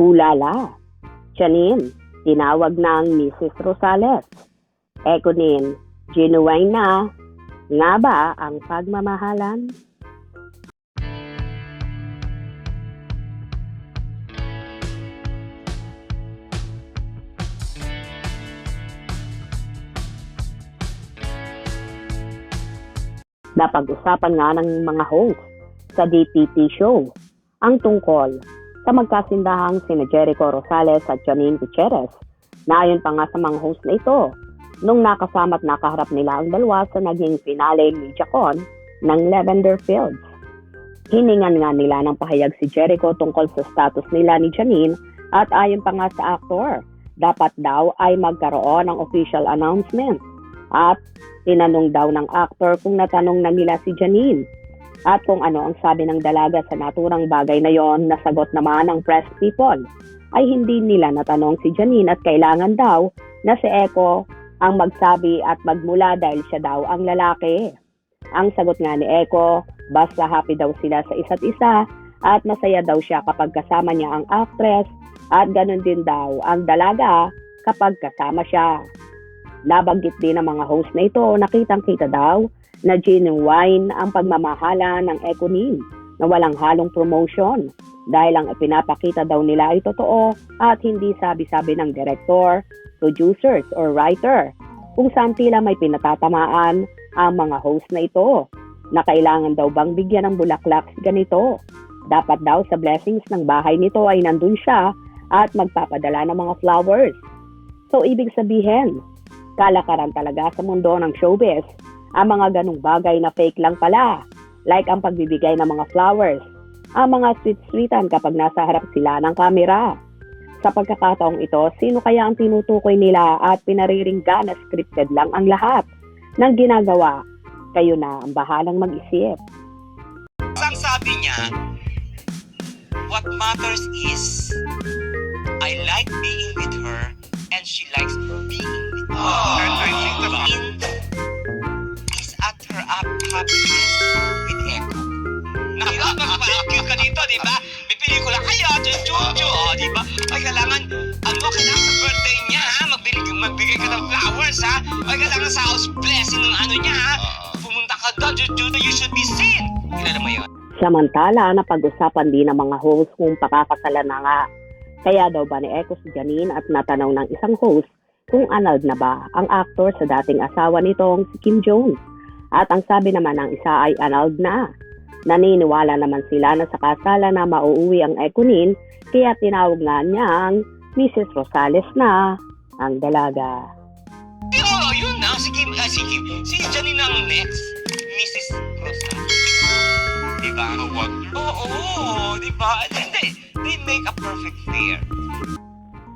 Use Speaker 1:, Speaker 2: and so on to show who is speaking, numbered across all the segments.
Speaker 1: Hulala. Janine, tinawag ng Mrs. Rosales. Ekunin, genuine na. Nga ba ang pagmamahalan? Napag-usapan nga ng mga host sa DTT show ang tungkol sa magkasindahang sina Jericho Rosales at Janine Gutierrez. Na ayon pa nga sa mga host na ito, nung nakasama at nakaharap nila ang dalawa sa naging finale MediaCon ng Lavender Fields. Hiningan nga nila ng pahayag si Jericho tungkol sa status nila ni Janine at ayon pa nga sa aktor, dapat daw ay magkaroon ng official announcement. At tinanong daw ng aktor kung natanong na nila si Janine at kung ano ang sabi ng dalaga sa naturang bagay na yon. Nasagot naman ng press people ay hindi nila natanong si Janine at kailangan daw na si Eko ang magsabi at magmula dahil siya daw ang lalaki. Ang sagot nga ni Eko, basta happy daw sila sa isa't isa at masaya daw siya kapag kasama niya ang actress at ganun din daw ang dalaga kapag kasama siya. Nabanggit din ng mga host na ito, nakitang-kita daw na genuine ang pagmamahala ng Ekunin na walang halong promotion dahil ang ipinapakita daw nila ay totoo at hindi sabi-sabi ng director, producers or writer kung saan tila may pinatatamaan ang mga host na ito na kailangan daw bang bigyan ng bulaklak si ganito. Dapat daw sa blessings ng bahay nito ay nandun siya at magpapadala ng mga flowers. So ibig sabihin, kalakaran talaga sa mundo ng showbiz ang mga ganong bagay na fake lang pala, like ang pagbibigay ng mga flowers, ang mga sweet-sweetan kapag nasa harap sila ng kamera. Sa pagkakataong ito, sino kaya ang tinutukoy nila at pinariringgan na scripted lang ang lahat ng ginagawa? Kayo na ang bahalang mag-isip.
Speaker 2: Ang sabi niya, what matters is I like being with her and she likes being with me. I think the is at her happiness with Eko. Nakakapag-cute ka dito, di ba? May pelikula kayo, chuchu, di ba? Ay, kailangan sa birthday niya, ha? Magbigay ka ng flowers, ha? Ay, kailangan sa house blessing ng ano niya, ha? Pumunta ka doon, chuchu, you should be seen. Kilala mo yun?
Speaker 1: Samantala, napag-usapan din ng mga host kung pakakasalan na nga. Kaya daw ba ni Eko si Janine at natanong ng isang host kung annulled na ba ang aktor sa dating asawa nitong si Kim Jones. At ang sabi naman ng isa ay annulled na. Naniniwala naman sila na sa kasalan na mauuwi ang Ekunin kaya tinawag nga niyang Mrs. Rosales na ang dalaga.
Speaker 2: Oo, yun na. Si Janine ang next. Mrs. Rosales. Diba? Oo, diba? They make a perfect pair.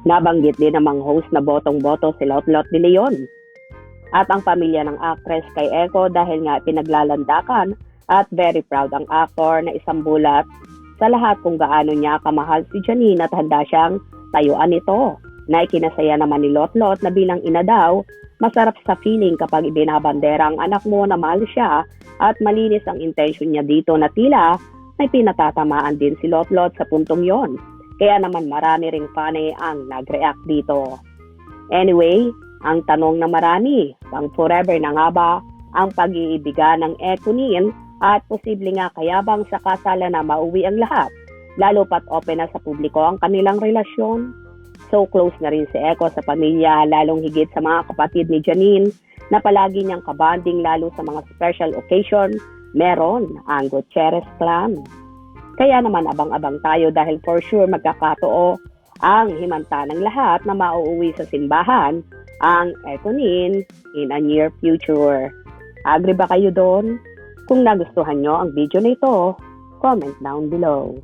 Speaker 1: Nabanggit din ng mga host na botong-boto si Lot de Leon at ang pamilya ng actress kay Eko dahil nga pinaglalandakan at very proud ang actor na isang bulat sa lahat kung gaano niya kamahal si Janine at handa siyang tayuan ito. Na ikinasaya naman ni Lot na bilang ina daw, masarap sa feeling kapag ibinabandera ang anak mo na mahal siya at malinis ang intention niya dito na tila may pinatatamaan din si Lot sa puntong yon. Kaya naman marami ring funny ang nag-react dito. Anyway, ang tanong ng marami, pang forever na nga ba ang pag-iibigan ng Ekunin at posible nga kaya bang sa kasalan na mauwi ang lahat? Lalo pat open na sa publiko ang kanilang relasyon. So close na rin si Eko sa pamilya, lalong higit sa mga kapatid ni Janine na palagi niyang kabanding lalo sa mga special occasion, meron ang Gutierrez clan. Kaya naman abang-abang tayo dahil for sure magkakatoo ang himanta ng lahat na mauuwi sa simbahan ang Ekunin in a near future. Agree ba kayo doon? Kung nagustuhan nyo ang video na ito, comment down below.